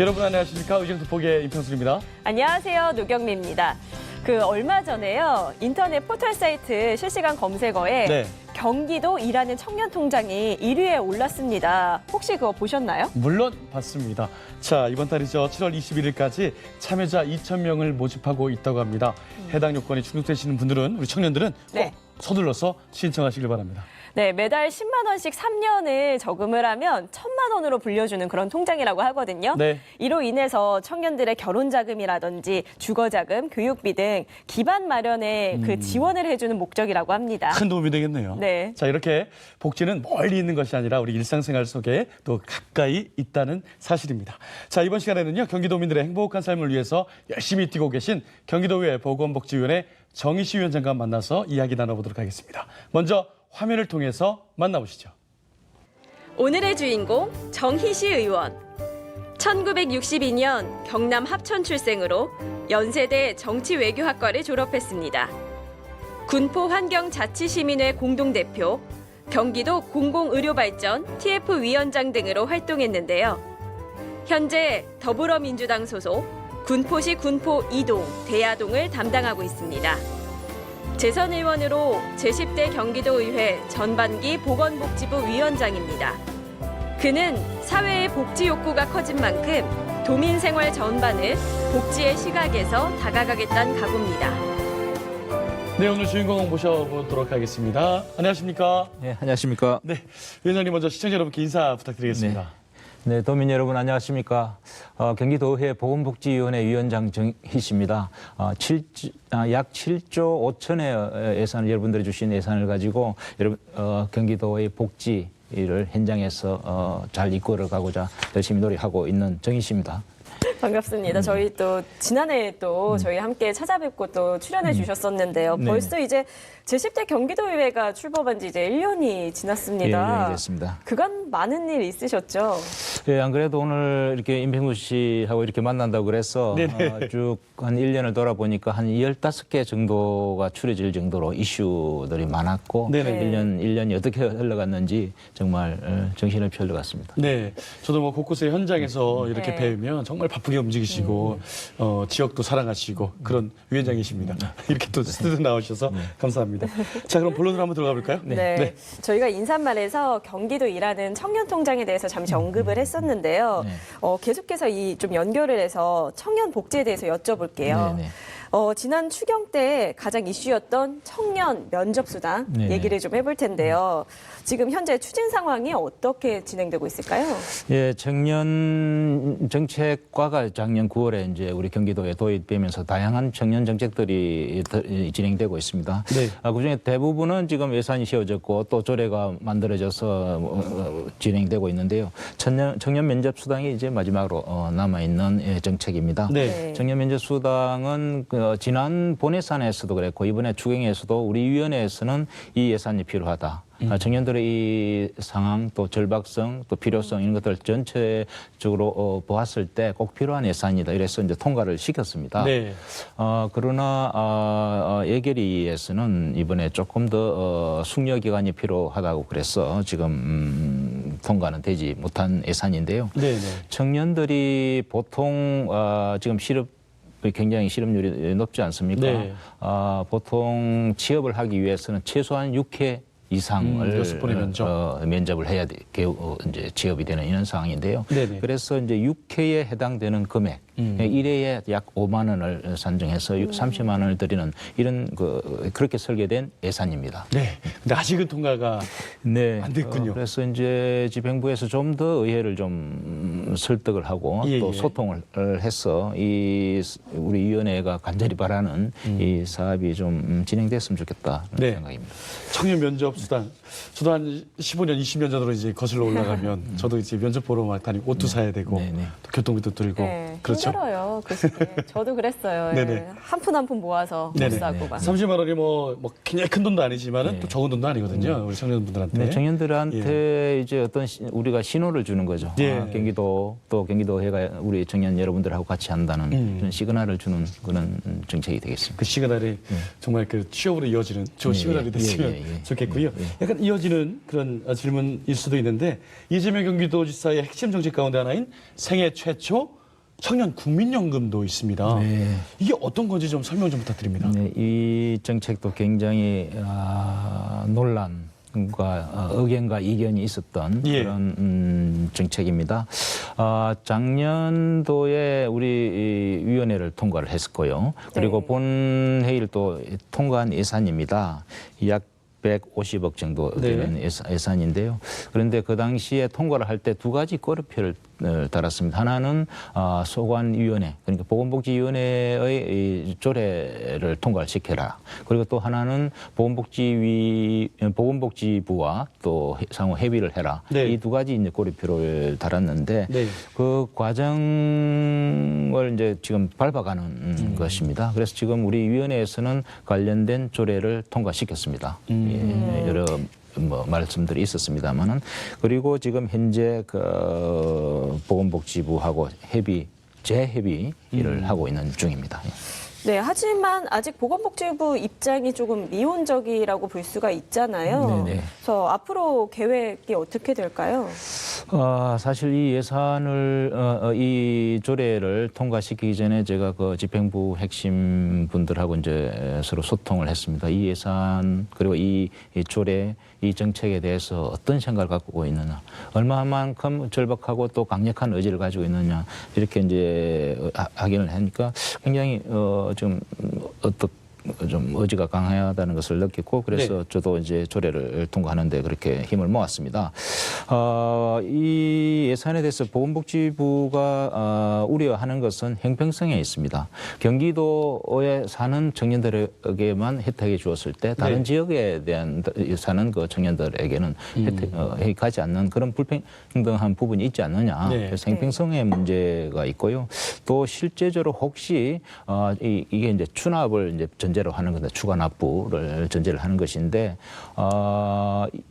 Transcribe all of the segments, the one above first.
여러분 안녕하십니까? 의정특보의 임평수입니다. 안녕하세요. 노경미입니다. 얼마 전에요. 인터넷 포털 사이트 실시간 검색어에 네. 경기도 일하는 청년 통장이 1위에 올랐습니다. 혹시 그거 보셨나요? 물론 봤습니다. 자, 이번 달이죠. 7월 21일까지 참여자 2,000명을 모집하고 있다고 합니다. 해당 요건이 충족되시는 분들은, 우리 청년들은 꼭 네. 서둘러서 신청하시길 바랍니다. 네, 매달 10만 원씩 3년을 저금을 하면 1,000만 원으로 불려주는 그런 통장이라고 하거든요. 네. 이로 인해서 청년들의 결혼 자금이라든지 주거 자금, 교육비 등 기반 마련에 그 지원을 해주는 목적이라고 합니다. 큰 도움이 되겠네요. 네. 자, 이렇게 복지는 멀리 있는 것이 아니라 우리 일상생활 속에 또 가까이 있다는 사실입니다. 자, 이번 시간에는요, 경기도민들의 행복한 삶을 위해서 열심히 뛰고 계신 경기도의회 보건복지위원회 정희시 위원장과 만나서 이야기 나눠보도록 하겠습니다. 먼저 화면을 통해서 만나보시죠. 오늘의 주인공 정희시 의원. 1962년 경남 합천 출생으로 연세대 정치외교학과를 졸업했습니다. 군포환경자치시민회 공동대표, 경기도 공공의료발전 TF위원장 등으로 활동했는데요. 현재 더불어민주당 소속 군포시 군포 2동, 대야동을 담당하고 있습니다. 재선 의원으로 제10대 경기도의회 전반기 보건복지부 위원장입니다. 그는 사회의 복지 욕구가 커진 만큼 도민생활 전반을 복지의 시각에서 다가가겠다는 각오입니다. 네, 오늘 주인공 모셔보도록 하겠습니다. 안녕하십니까? 네, 안녕하십니까? 네, 위원장님 먼저 시청자 여러분께 인사 부탁드리겠습니다. 네, 도민 여러분 안녕하십니까? 경기도의회 보건복지위원회 위원장 정희씨입니다. 약 7조 5천의 예산을 여러분들이 주신 예산을 가지고 경기도의 복지를 현장에서 잘 이끌어가고자 열심히 노력하고 있는 정희씨입니다. 반갑습니다. 저희 또 지난해 또 저희 함께 찾아뵙고 또 출연해 주셨었는데요. 네. 벌써 이제 제10대 경기도의회가 출범한 지 이제 1년이 지났습니다. 예, 1년이 됐습니다. 그간 많은 일 있으셨죠? 예, 안 그래도 오늘 이렇게 임평수 씨하고 이렇게 만난다고 그래서 쭉 한 1년을 돌아보니까 한 15개 정도가 추려질 정도로 이슈들이 많았고 네네. 1년이 어떻게 흘러갔는지 정말 정신을 펴려갔습니다. 네, 저도 뭐 곳곳에 현장에서 이렇게 네. 뵈면 정말 바쁘게 움직이시고 지역도 사랑하시고 그런 위원장이십니다. 이렇게 또 스튜디오 나오셔서 감사합니다. 자, 그럼 본론으로 한번 들어가 볼까요? 네. 저희가 인사말에서 경기도 일하는 청년 통장에 대해서 잠시 언급을 했었는데요. 네. 계속해서 이 좀 연결을 해서 청년 복지에 대해서 여쭤볼게요. 네. 지난 추경 때 가장 이슈였던 청년 면접수당 네네. 얘기를 좀 해볼 텐데요. 지금 현재 추진 상황이 어떻게 진행되고 있을까요? 예, 청년 정책과가 작년 9월에 이제 우리 경기도에 도입되면서 다양한 청년 정책들이 진행되고 있습니다. 네. 그중에 대부분은 지금 예산이 씌워졌고 또 조례가 만들어져서 진행되고 있는데요. 청년 면접 수당이 이제 마지막으로 남아 있는 정책입니다. 네. 청년 면접 수당은 지난 본예산에서도 그랬고 이번에 추경에서도 우리 위원회에서는 이 예산이 필요하다. 청년들의 이 상황 또 절박성 또 필요성 이런 것들 전체적으로 보았을 때 꼭 필요한 예산이다. 이래서 이제 통과를 시켰습니다. 네. 그러나 예결위에서는 이번에 조금 더 숙려 기간이 필요하다고 그래서 지금 통과는 되지 못한 예산인데요. 네. 청년들이 보통 지금 굉장히 실업률이 높지 않습니까? 네. 보통 취업을 하기 위해서는 최소한 6회 이상을 6번의 면접. 면접을 해야 이제 취업이 되는 이런 상황인데요. 네네. 그래서 이제 6회에 해당되는 금액, 1회에 약 5만 원을 산정해서 30만 원을 드리는 이런 그렇게 설계된 예산입니다. 네. 근데 아직은 통과가 네, 안 됐군요. 그래서 이제 집행부에서 좀 더 의회를 좀 설득을 하고 예, 또 예. 소통을 해서 이 우리 위원회가 간절히 바라는 이 사업이 좀 진행됐으면 좋겠다 네. 생각입니다. 청년 면접 수당. 저도 한 15년, 20년 전으로 이제 거슬러 올라가면 저도 이제 면접 보러 막 다니고 옷도 사야 되고 네네. 또 교통비도 들고 그렇죠. 힘들어요. 그 시기에. 저도 그랬어요. 네네. 예. 한 푼 한 푼 모아서 네네. 못 사고 막. 30만 원이 뭐 굉장히 큰 돈도 아니지만은 또 적은 돈도 아니거든요. 우리 청년분들한테. 네, 청년들한테 이제 어떤 우리가 신호를 주는 거죠. 예. 경기도 또 경기도회가 우리 청년 여러분들하고 같이 한다는 그런 시그널을 주는 그런 정책이 되겠습니다. 그 시그널이 정말 그 취업으로 이어지는 좋은 시그널이 됐으면 좋겠고요. 약간 이어지는 그런 질문일 수도 있는데 이재명 경기도지사의 핵심 정책 가운데 하나인 생애 최초 청년 국민연금도 있습니다. 네. 이게 어떤 건지 좀 설명 좀 부탁드립니다. 네, 이 정책도 굉장히 논란과 의견과 이견이 있었던 예. 그런 정책입니다. 작년도에 우리 이 위원회를 통과를 했었고요. 그리고 네. 본회의를 또 통과한 예산입니다. 약 150억 정도 되는 네. 예산인데요. 그런데 그 당시에 통과를 할 때 두 가지 꼬리표를 달았습니다. 하나는 소관위원회, 그러니까 보건복지위원회의 이 조례를 통과를 시켜라. 그리고 또 하나는 보건복지부와 또 상호 협의를 해라. 네. 이 두 가지 이제 꼬리표를 달았는데 네. 그 과정을 이제 지금 밟아가는 것입니다. 그래서 지금 우리 위원회에서는 관련된 조례를 통과시켰습니다. 예, 여러 말씀들이 있었습니다만은 그리고 지금 현재 그 보건복지부하고 재협의를 하고 있는 중입니다. 네, 하지만 아직 보건복지부 입장이 조금 미온적이라고 볼 수가 있잖아요. 네네. 그래서 앞으로 계획이 어떻게 될까요? 사실 이 예산을 이 조례를 통과시키기 전에 제가 그 집행부 핵심 분들하고 이제 서로 소통을 했습니다. 이 예산 그리고 이 조례 이 정책에 대해서 어떤 생각을 갖고 있느냐, 얼마만큼 절박하고 또 강력한 의지를 가지고 있느냐 이렇게 이제 확인을 하니까 굉장히 좀 좀 의지가 강하다는 것을 느꼈고 그래서 네. 저도 이제 조례를 통과하는데 그렇게 힘을 모았습니다. 이 예산에 대해서 보건복지부가 우려하는 것은 형평성에 있습니다. 경기도에 사는 청년들에게만 혜택이 주었을 때 다른 네. 지역에 대한 사는 그 청년들에게는 혜택이 가지 않는 그런 불평등한 부분이 있지 않느냐. 네. 그래서 형평성의 문제가 있고요. 또 실제적으로 혹시 이게 이제 추납을 이제 전제로 하는 건데 추가 납부를 전제를 하는 것인데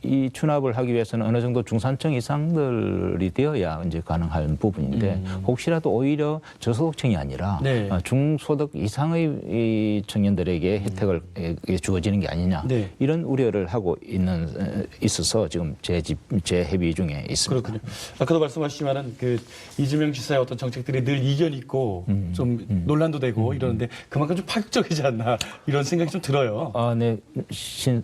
이 추납을 하기 위해서는 어느 정도 중산층 이상들이 되어야 이제 가능한 부분인데 혹시라도 오히려 저소득층이 아니라 네. 중소득 이상의 이 청년들에게 혜택을 주어지는 게 아니냐 네. 이런 우려를 하고 있어서 지금 재협의 중에 있습니다. 그렇군요. 아까도 말씀하셨지만은 그 이재명 지사의 어떤 정책들이 늘 이견 있고 좀 논란도 되고 이러는데 그만큼 좀 파격적이지 않나 이런 생각이 좀 들어요. 네.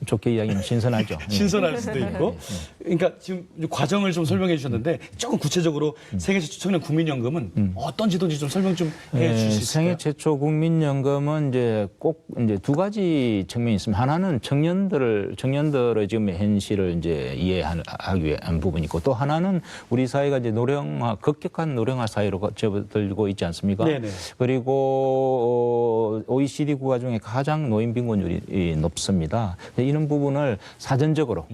좋게 이야기하면 신선하죠. 네. 신선할 수도 있고. 그러니까 지금 과정을 좀 설명해 주셨는데 조금 구체적으로 생애 최초 청년 국민연금은 어떤 지도인지 좀 설명 좀 해 주실 수 있을까요? 생애 최초 국민연금은 이제 꼭 이제 두 가지 측면이 있습니다. 하나는 청년들의 지금 현실을 이제 이해하기 위한 부분이 있고 또 하나는 우리 사회가 이제 급격한 노령화 사회로 접어들고 있지 않습니까? 네네. 그리고 OECD 국가 중에 가장 노인 빈곤율이 높습니다. 이런 부분을 사전적으로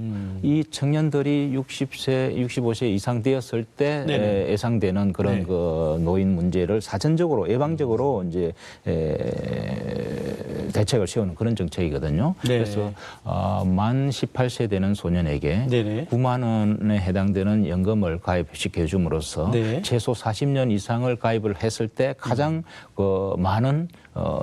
이 청년들이 60세, 65세 이상 되었을 때 네네. 예상되는 그런 네. 그 노인 문제를 사전적으로 예방적으로 이제 대책을 세우는 그런 정책이거든요. 네. 그래서 만 18세 되는 소년에게 네네. 9만 원에 해당되는 연금을 가입시켜 줌으로써 네. 최소 40년 이상을 가입을 했을 때 가장 그 많은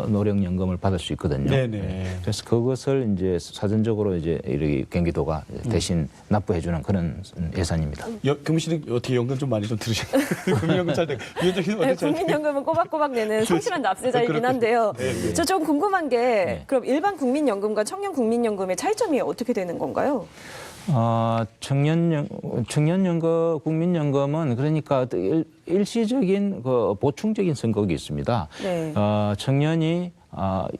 노령연금을 받을 수 있거든요. 네네. 그래서 그것을 이제 사전적으로 이제 이 경기도가 대신 납부해주는 그런 예산입니다. 금희 씨는 어떻게 연금 좀 많이 좀 들으셨나요? 국민연금 잘 되고 위원장님 네, 어떻게 잘 되고? 국민연금은 꼬박꼬박 내는 성실한 납세자이긴 그렇군요. 한데요. 네. 저 좀 궁금한 게 네. 그럼 일반 국민연금과 청년 국민연금의 차이점이 어떻게 되는 건가요? 청년연금, 국민연금은 그러니까 일시적인 그 보충적인 선거가 있습니다. 네. 청년이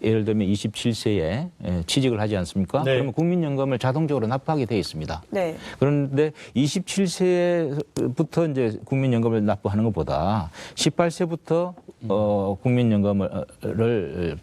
예를 들면 27세에 취직을 하지 않습니까? 네. 그러면 국민연금을 자동적으로 납부하게 돼 있습니다. 네. 그런데 27세부터 이제 국민연금을 납부하는 것보다 18세부터 국민연금을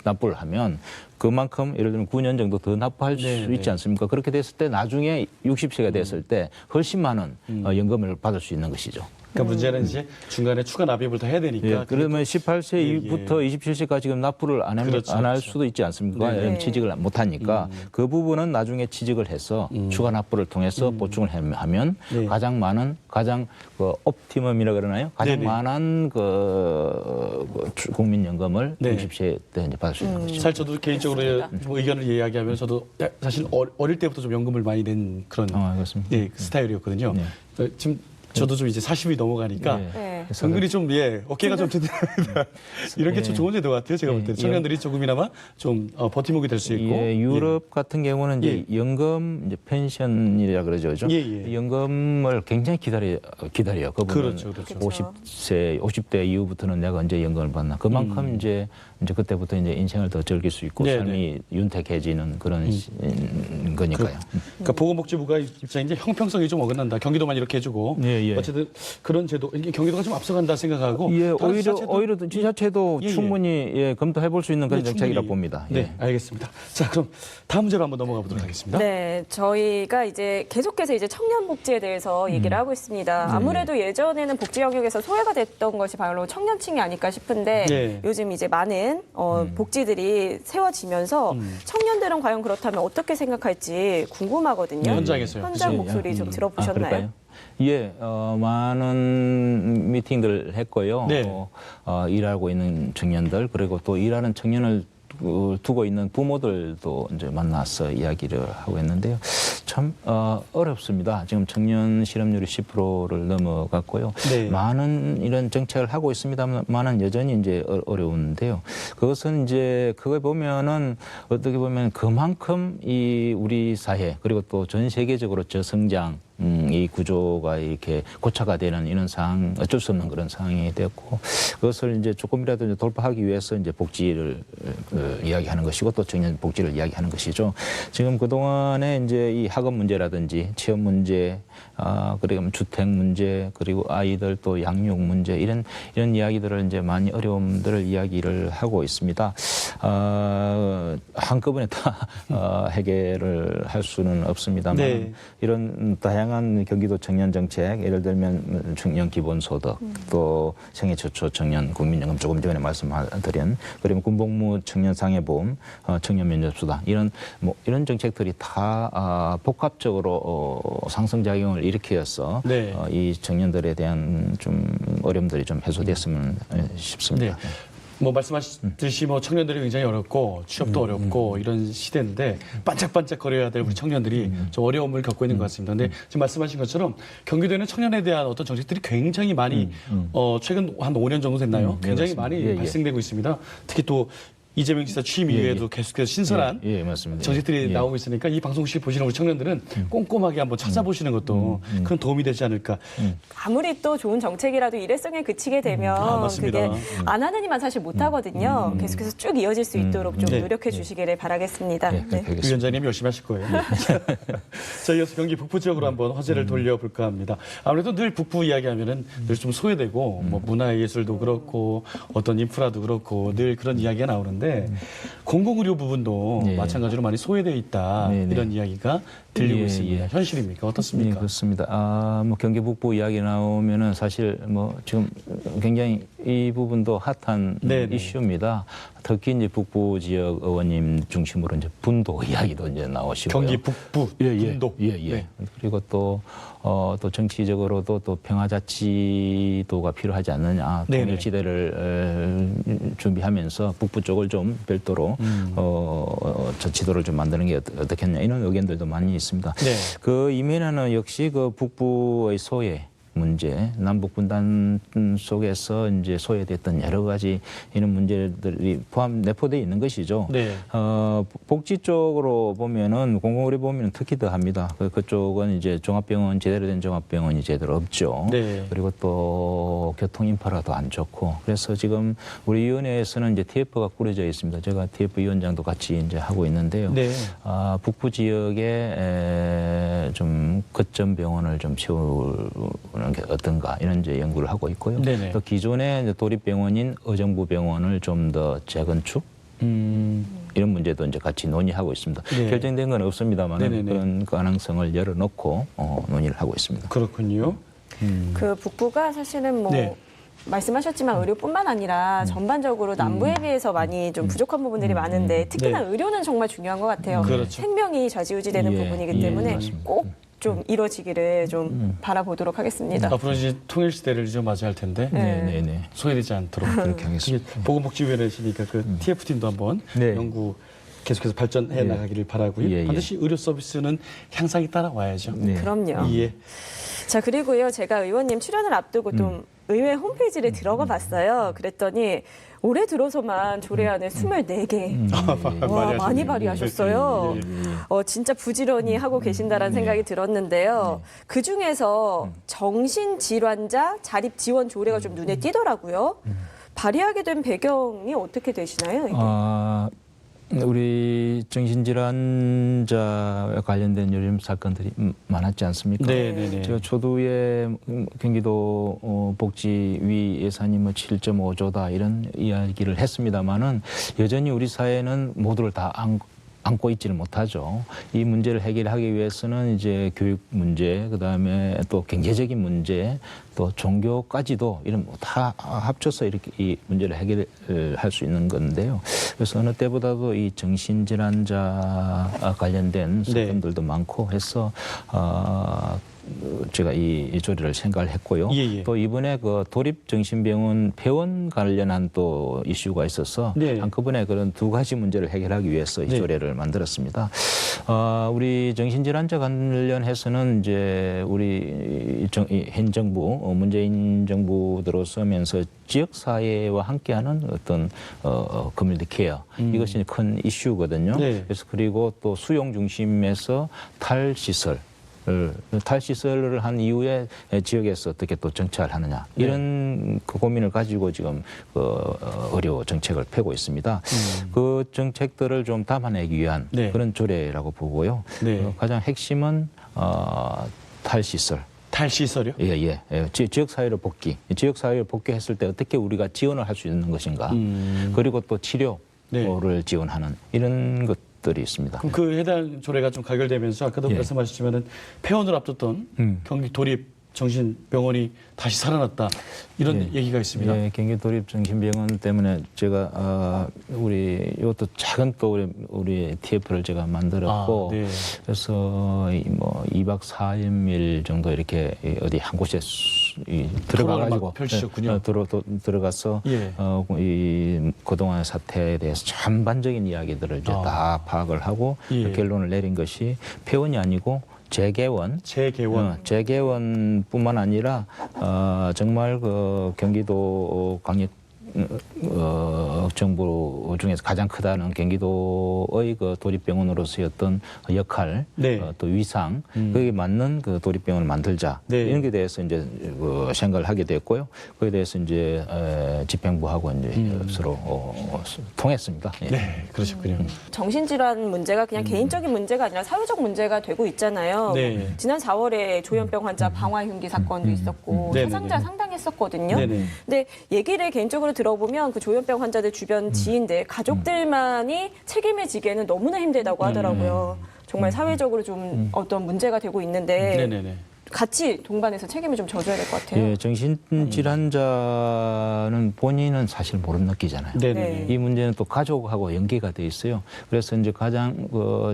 납부를 하면 그만큼 예를 들면 9년 정도 더 납부할 수 있지 않습니까? 그렇게 됐을 때 나중에 60세가 됐을 때 훨씬 많은 연금을 받을 수 있는 것이죠. 그러니까 문제는 이제 중간에 추가 납입을 더 해야 되니까. 예, 그러면 18세부터 27세까지 지금 납부를 안 할 그렇죠. 수도 있지 않습니까? 네. 취직을 못 하니까 그 부분은 나중에 취직을 해서 추가 납부를 통해서 보충을 하면 네. 가장 그 옵티멈이라 그러나요? 가장 네네. 많은 그 국민연금을 네. 60세 때 이제 받을 수 있는 것이죠. 사실 저도 개인적으로 뭐 의견을 이야기하면 저도 사실 어릴 때부터 좀 연금을 많이 낸 그런 그렇습니다. 예, 그 스타일이었거든요. 네. 지금 저도 좀 이제 40이 넘어가니까 예. 네. 은근히 좀 어깨가 좀 든든합니다. 이런 게 좀 좋은 제도 같아요. 제가 볼 때 청년들이 조금이나마 좀 버팀목이 될 수 있고. 예, 유럽 같은 경우는 이제 연금, 이제 펜션이라 그러죠, 그죠? 연금을 굉장히 기다려요. 그분은 그렇죠. 50대 이후부터는 내가 언제 연금을 받나. 그만큼 이제 그때부터 이제 인생을 더 즐길 수 있고 삶이 윤택해지는 그런 거니까요. 그러니까 보건복지부가 입장이 이제 형평성이 좀 어긋난다. 경기도만 이렇게 해주고 어쨌든 그런 제도, 이게 경기도가 좀 앞서간다 생각하고. 오히려 지자체도 충분히 검토해볼 수 있는 그런 정책이라 봅니다. 네, 알겠습니다. 자, 그럼 다음 문제로 한번 넘어가 보도록 하겠습니다. 네, 저희가 이제 계속해서 이제 청년 복지에 대해서 얘기를 하고 있습니다. 아무래도 예전에는 복지 영역에서 소외가 됐던 것이 바로 청년층이 아닐까 싶은데 요즘 이제 많은 복지들이 세워지면서 청년들은 과연 그렇다면 어떻게 생각할지 궁금하거든요. 현장에서요. 현장 목소리 좀 들어보셨나요? 예, 많은 미팅들 했고요. 일하고 있는 청년들 그리고 또 일하는 청년을 두고 있는 부모들도 이제 만나서 이야기를 하고 있는데요. 참 어렵습니다. 지금 청년 실업률이 10%를 넘어갔고요. 많은 이런 정책을 하고 있습니다만은 여전히 이제 어려운데요. 그것은 이제 그걸 보면은 어떻게 보면 그만큼 이 우리 사회 그리고 또 전 세계적으로 저성장 이 구조가 이렇게 고착화 되는 이런 상황, 어쩔 수 없는 그런 상황이 되었고, 그것을 이제 조금이라도 이제 돌파하기 위해서 이제 복지를 이야기하는 것이고 또 청년 복지를 이야기하는 것이죠. 지금 그동안에 이제 이 학업 문제라든지 취업 문제, 그리고 주택 문제, 그리고 아이들 또 양육 문제 이런 이야기들을 이제 많이 어려움들을 이야기를 하고 있습니다. 한꺼번에 다 해결을 할 수는 없습니다만 이런 다양한 경기도 청년 정책, 예를 들면 청년 기본소득, 또 생애초초 청년 국민연금 조금 전에 말씀드린, 그리고 군복무 청년 상해보험, 청년 면접수당 이런 정책들이 다 복합적으로 상승작용을 일으켜서 이 청년들에 대한 좀 어려움들이 좀 해소됐으면 싶습니다. 뭐 말씀하셨듯이 뭐 청년들이 굉장히 어렵고 취업도 어렵고 이런 시대인데 반짝반짝 거려야 될 우리 청년들이 좀 어려움을 겪고 있는 것 같습니다. 근데 지금 말씀하신 것처럼 경기도에는 청년에 대한 어떤 정책들이 굉장히 많이 최근 한 5년 정도 됐나요? 굉장히 많이 발생되고 있습니다. 특히 또 이재명 지사 취임 이후에도 계속해서 신선한 정책들이 나오고 있으니까 이 방송실 보시는 우리 청년들은 꼼꼼하게 한번 찾아보시는 것도 큰 도움이 되지 않을까. 아무리 또 좋은 정책이라도 일회성에 그치게 되면 그게 안 하는 이만 사실 못하거든요. 계속해서 쭉 이어질 수 있도록 좀 노력해 주시기를 바라겠습니다. 위원장님 열심히 하실 거예요. 자, 이어서 경기 북부 지역으로 한번 화제를 돌려볼까 합니다. 아무래도 늘 북부 이야기하면은 늘 좀 소외되고 뭐 문화예술도 그렇고 어떤 인프라도 그렇고 늘 그런 이야기가 나오는데 공공의료 부분도 마찬가지로 많이 소외되어 있다 이런 이야기가 들리고 있습니다. 현실입니까? 어떻습니까? 네, 그렇습니다. 뭐 경기 북부 이야기 나오면은 사실 뭐 지금 굉장히 이 부분도 핫한 이슈입니다. 특히 이제 북부 지역 의원님 중심으로 이제 분도 이야기도 이제 나오시고요. 경기 북부 분도. 그리고 또 정치적으로도 또 평화자치도가 필요하지 않느냐. 통일시대를 준비하면서 북부 쪽을 좀 별도로 저 지도를 좀 만드는 게 어떻겠냐 이런 의견들도 많이 있습니다. 그 이면에는 역시 그 북부의 소외 문제, 남북 분단 속에서 이제 소외됐던 여러 가지 이런 문제들이 내포되어 있는 것이죠. 복지 쪽으로 보면은 공공의료 보면 특히 더합니다. 그쪽은 이제 종합병원 제대로 된 종합병원이 제대로 없죠. 그리고 또 교통 인프라도 안 좋고. 그래서 지금 우리 위원회에서는 이제 TF가 꾸려져 있습니다. 제가 TF 위원장도 같이 이제 하고 있는데요. 북부 지역에 좀 거점 병원을 좀 세우는 게 어떤가 이런 이제 연구를 하고 있고요. 또 기존의 도립병원인 의정부병원을 좀 더 재건축 이런 문제도 이제 같이 논의하고 있습니다. 결정된 건 없습니다만 그런 가능성을 열어놓고 논의를 하고 있습니다. 그렇군요. 그 북부가 사실은 뭐 말씀하셨지만 의료뿐만 아니라 전반적으로 남부에 비해서 많이 좀 부족한 부분들이 많은데 특히나 의료는 정말 중요한 것 같아요. 생명이 좌지우지되는 부분이기 때문에 꼭 좀 이루어지기를 좀 바라보도록 하겠습니다. 앞으로 이제 통일시대를 이제 맞이할 텐데 소외되지 않도록 그렇게 하겠습니다. 보건복지위원회시니까 그 TF팀도 한번 연구 계속해서 발전해 나가기를 바라고요. 반드시 의료 서비스는 향상이 따라와야죠. 그럼요. 자, 그리고요, 제가 의원님 출연을 앞두고 좀 의회 홈페이지를 들어가 봤어요. 그랬더니 올해 들어서만 조례안을 24개. 와, 많이 발의하셨어요. 진짜 부지런히 하고 계신다라는 생각이 들었는데요. 그 중에서 정신질환자 자립 지원 조례가 좀 눈에 띄더라고요. 발의하게 된 배경이 어떻게 되시나요? 이게? 우리 정신질환자와 관련된 요즘 사건들이 많았지 않습니까? 네네네. 제가 초두에 경기도 복지위 예산이 뭐 7.5조다 이런 이야기를 했습니다만은 여전히 우리 사회는 모두를 다 안고 있지는 못하죠. 이 문제를 해결하기 위해서는 이제 교육 문제, 그다음에 또 경제적인 문제, 또 종교까지도 이런 다 합쳐서 이렇게 이 문제를 해결할 수 있는 건데요. 그래서 어느 때보다도 이 정신질환자 관련된 사건들도 많고 해서 제가 이 조례를 생각을 했고요. 또 이번에 그 도립정신병원 폐원 관련한 또 이슈가 있어서 한꺼번에 그런 두 가지 문제를 해결하기 위해서 이 조례를 만들었습니다. 우리 정신질환자 관련해서는 이제 우리 현 정부, 문재인 정부 들어서면서 지역사회와 함께하는 어떤 커뮤니티 케어 이것이 큰 이슈거든요. 그래서 그리고 또 수용 중심에서 탈시설 탈시설을 한 이후에 지역에서 어떻게 또 정착을 하느냐 이런 그 고민을 가지고 지금 의료 정책을 펴고 있습니다. 그 정책들을 좀 담아내기 위한 그런 조례라고 보고요. 가장 핵심은 탈시설. 탈시설이요? 예. 지역사회로 복귀. 지역사회로 복귀했을 때 어떻게 우리가 지원을 할 수 있는 것인가. 그리고 또 치료를 지원하는 이런 것들이 있습니다. 그럼 그 해당 조례가 좀 가결되면서 아까도 말씀하셨지만은 폐원을 앞뒀던 경기 도립 정신병원이 다시 살아났다 이런 얘기가 있습니다. 예, 경기 도립정신병원 때문에 제가 우리 이것도 작은 또 우리 TF를 제가 만들었고 그래서 뭐 2박 4일 정도 이렇게 어디 한 곳에 들어가가지고 펼치셨군요. 들어가서 이 그동안 사태에 대해서 전반적인 이야기들을 이제 다 파악을 하고 결론을 내린 것이 폐원이 아니고 재개원뿐만 아니라 정말 그 경기도 광역 정부 중에서 가장 크다는 경기도의 그 도립병원으로서의 어떤 역할, 또 위상, 거기에 맞는 그 도립병원을 만들자 이런 게 대해서 이제 그 생각을 하게 됐고요. 거기에 대해서 이제 집행부하고 이제 서로 통했습니다. 네, 그러셨군요. 정신질환 문제가 그냥 개인적인 문제가 아니라 사회적 문제가 되고 있잖아요. 지난 4월에 조현병 환자 방화 흉기 사건도 있었고 사상자 상당했었거든요. 근데 얘기를 개인적으로 들어보면 그 조현병 환자들 주변 지인들, 가족들만이 책임을 지기에는 너무나 힘들다고 하더라고요. 정말 사회적으로 좀 어떤 문제가 되고 있는데 같이 동반해서 책임을 좀 져줘야 될 것 같아요. 예, 정신질환자는 본인은 사실 못 느끼잖아요. 이 문제는 또 가족하고 연계가 돼 있어요. 그래서 이제 가장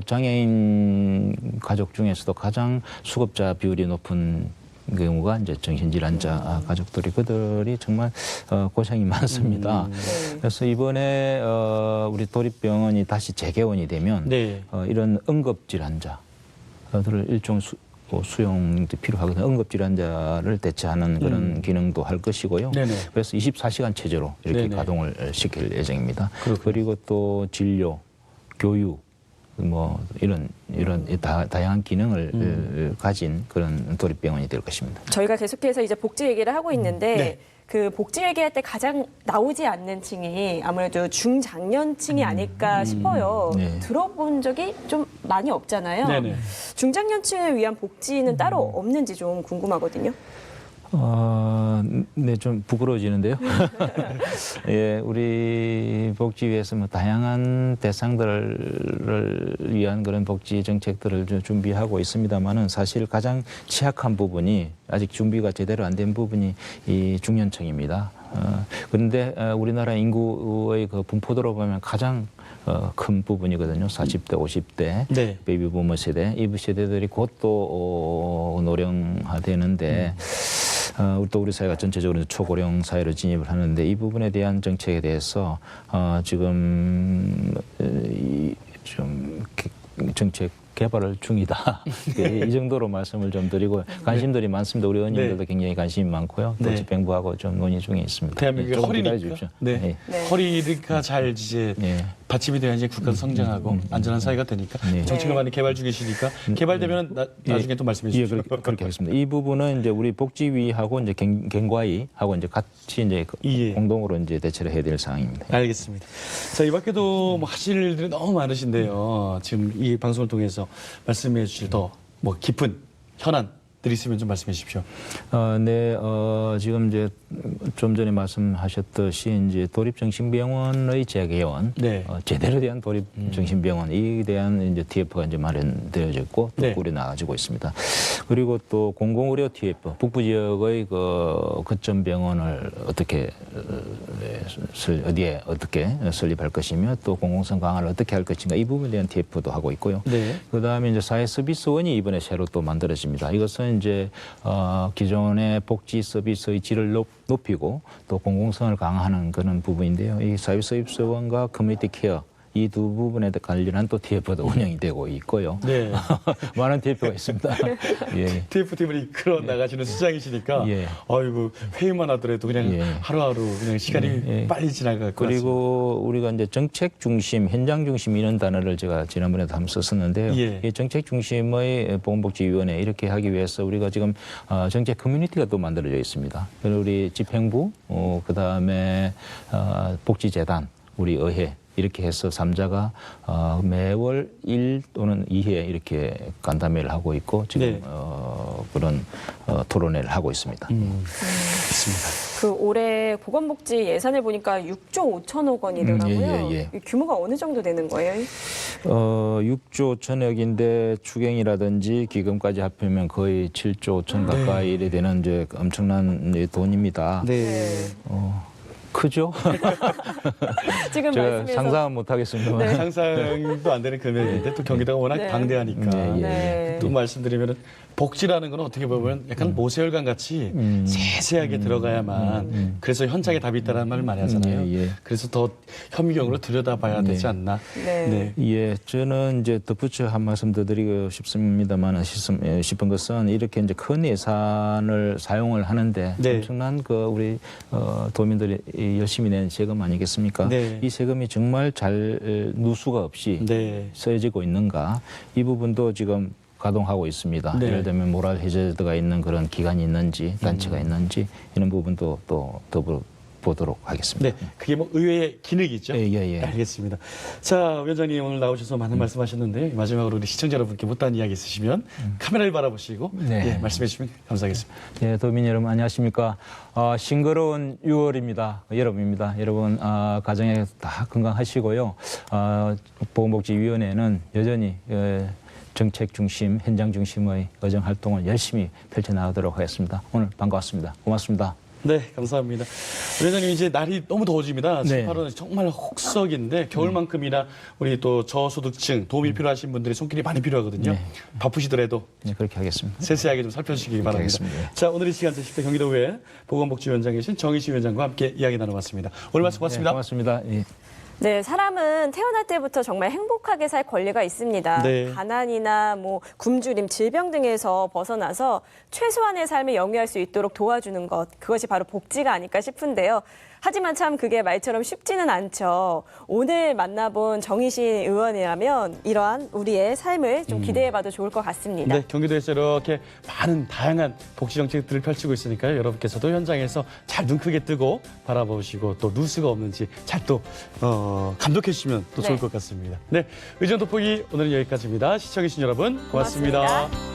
장애인 가족 중에서도 가장 수급자 비율이 높은 경우가 이제 정신질환자 가족들이 그들이 정말 고생이 많습니다. 그래서 이번에 우리 도립병원이 다시 재개원이 되면 이런 응급질환자들을 일종 수용도 필요하거든요. 응급질환자를 대체하는 그런 기능도 할 것이고요. 그래서 24시간 체제로 이렇게 가동을 시킬 예정입니다. 그리고 또 진료, 교육, 뭐 이런 다양한 기능을 가진 그런 도립병원이 될 것입니다. 저희가 계속해서 이제 복지 얘기를 하고 있는데 그 복지 얘기할 때 가장 나오지 않는 층이 아무래도 중장년층이 아닐까 싶어요. 들어본 적이 좀 많이 없잖아요. 중장년층을 위한 복지는 따로 없는지 좀 궁금하거든요. 네, 좀 부끄러워지는데요. 예, 우리 복지위에서 뭐 다양한 대상들을 위한 그런 복지 정책들을 좀 준비하고 있습니다만은 사실 가장 취약한 부분이 아직 준비가 제대로 안 된 부분이 이 중년층입니다. 그런데 우리나라 인구의 그 분포도로 보면 가장 큰 부분이거든요. 40대, 50대 베이비부머 세대, 이 세대들이 곧 또 노령화되는데 또 우리 사회가 전체적으로 초고령 사회로 진입을 하는데 이 부분에 대한 정책에 대해서 지금 좀 정책 개발 중이다. 이 정도로 말씀을 좀 드리고 관심들이 많습니다. 우리 의원님들도 네. 굉장히 관심이 많고요. 또 네. 집행부하고 좀 논의 중에 있습니다. 대한민국의 조금 허리니까. 기다려 주십시오. 네. 네. 허리가 잘 이제 네. 받침이 돼야 이제 국가도 성장하고 안전한 사회가 되니까 네. 정책을 많이 개발 중이시니까 개발되면 나중에 또 말씀해 예, 주십시오. 그렇게 하겠습니다. 이 부분은 이제 우리 복지위하고 이제 경과위하고 이제 같이 이제 예. 공동으로 이제 대처를 해야 될 사항입니다. 알겠습니다. 자, 이 밖에도 뭐 하실 일들이 너무 많으신데요. 지금 이 방송을 통해서 말씀해 주실 더 뭐 깊은 현안들이 있으면 좀 말씀해 주십시오. 네, 지금 이제 좀 전에 말씀하셨듯이 이제 도립정신병원의 재개원, 네. 제대로 된 도립정신병원에 대한 이제 TF가 이제 마련되어졌고 또 네. 꾸려 나가지고 있습니다. 그리고 또 공공의료 TF, 북부 지역의 그 거점 병원을 어떻게 어디에 어떻게 설립할 것이며 또 공공성 강화를 어떻게 할 것인가 이 부분에 대한 TF도 하고 있고요. 네. 그다음에 이제 사회 서비스원이 이번에 새로 또 만들어집니다. 이것은 이제 기존의 복지 서비스의 질을 높이고 또 공공성을 강화하는 그런 부분인데요. 이 사회 서비스원과 커뮤니티 케어 이 두 부분에 관련한 또 TF도 운영이 되고 있고요. 네. 많은 TF가 있습니다. 예. TF팀을 이끌어 나가시는 수장이시니까 예. 아이고 회의만 하더라도 그냥 예. 하루하루 그냥 시간이 예. 빨리 지나갈 것 같습니다. 그리고 우리가 이제 정책 중심, 현장 중심 이런 단어를 제가 지난번에도 한번 썼었는데요. 예. 이 정책 중심의 보건복지위원회 이렇게 하기 위해서 우리가 지금 정책 커뮤니티가 또 만들어져 있습니다. 그리고 우리 집행부, 그다음에 복지재단, 우리 의회 이렇게 해서 3자가 매월 1 또는 2회 이렇게 간담회를 하고 있고 지금 네. 그런 토론회를 하고 있습니다. 그렇습니다. 그 올해 보건복지 예산을 보니까 6조 5천억 원이더라고요. 예. 이 규모가 어느 정도 되는 거예요? 6조 5천억인데 추경이라든지 기금까지 합하면 거의 7조 5천 가까이 이래 되는 이제 엄청난 돈입니다. 네. 크죠? 지금 제가 말씀에서 상상은 못 하겠습니다만. 네. 상상도 안 되는 금액인데 또 경기도가 워낙 네. 방대하니까 예. 네. 또 말씀드리면은 복지라는 건 어떻게 보면 약간 모세혈관 같이 세세하게 들어가야만 그래서 현장에 답이 있다는 말을 많이 하잖아요. 예. 그래서 더 현미경으로 들여다봐야 되지 않나. 네. 예, 저는 이제 덧붙여 한 말씀 더 드리고 싶습니다만 싶은 것은 이렇게 이제 큰 예산을 사용을 하는데 네. 엄청난 그 우리 도민들이 열심히 낸 세금 아니겠습니까? 네. 이 세금이 정말 잘 누수가 없이 네. 쓰여지고 있는가 이 부분도 지금 가동하고 있습니다. 네. 예를 들면 모랄 해저드가 있는 그런 기관이 있는지 단체가 있는지 이런 부분도 또 더불어 보도록 하겠습니다. 네, 그게 뭐 의회의 기능이죠. 예. 알겠습니다. 자, 위원장님 오늘 나오셔서 많은 말씀하셨는데 마지막으로 우리 시청자 여러분께 못다한 이야기 있으시면 카메라를 바라보시고 네. 말씀해 주시면 감사하겠습니다. 네, 도민 여러분 안녕하십니까? 싱그러운 6월입니다. 여러분입니다. 여러분 가정에 다 건강하시고요. 보건복지위원회는 여전히 정책 중심, 현장 중심의 의정 활동을 열심히 펼쳐나가도록 하겠습니다. 오늘 반갑습니다. 고맙습니다. 네, 감사합니다. 위원장님 이제 날이 너무 더워집니다. 네. 18월은 정말 혹석인데 겨울만큼이나 우리 또 저소득층 도움이 필요하신 분들이 손길이 많이 필요하거든요. 네. 바쁘시더라도 네, 그렇게 하겠습니다. 세세하게 좀 살펴주시기 바랍니다. 알겠습니다. 자, 오늘 이 시간 10대 경기도의회 보건복지위원장이신 정희시 위원장과 함께 이야기 나눠봤습니다. 오늘 말씀 고맙습니다. 네, 고맙습니다. 예. 네, 사람은 태어날 때부터 정말 행복하게 살 권리가 있습니다. 네. 가난이나 뭐 굶주림, 질병 등에서 벗어나서 최소한의 삶을 영위할 수 있도록 도와주는 것, 그것이 바로 복지가 아닐까 싶은데요. 하지만 참 그게 말처럼 쉽지는 않죠. 오늘 만나본 정희신 의원이라면 이러한 우리의 삶을 좀 기대해봐도 좋을 것 같습니다. 네, 경기도에서 이렇게 많은 다양한 복지 정책들을 펼치고 있으니까요. 여러분께서도 현장에서 잘 눈 크게 뜨고 바라보시고 또 누수가 없는지 잘 또 감독해 주시면 또 좋을 네. 것 같습니다. 네, 의정 돋보기 오늘은 여기까지입니다. 시청해주신 여러분 고맙습니다. 고맙습니다.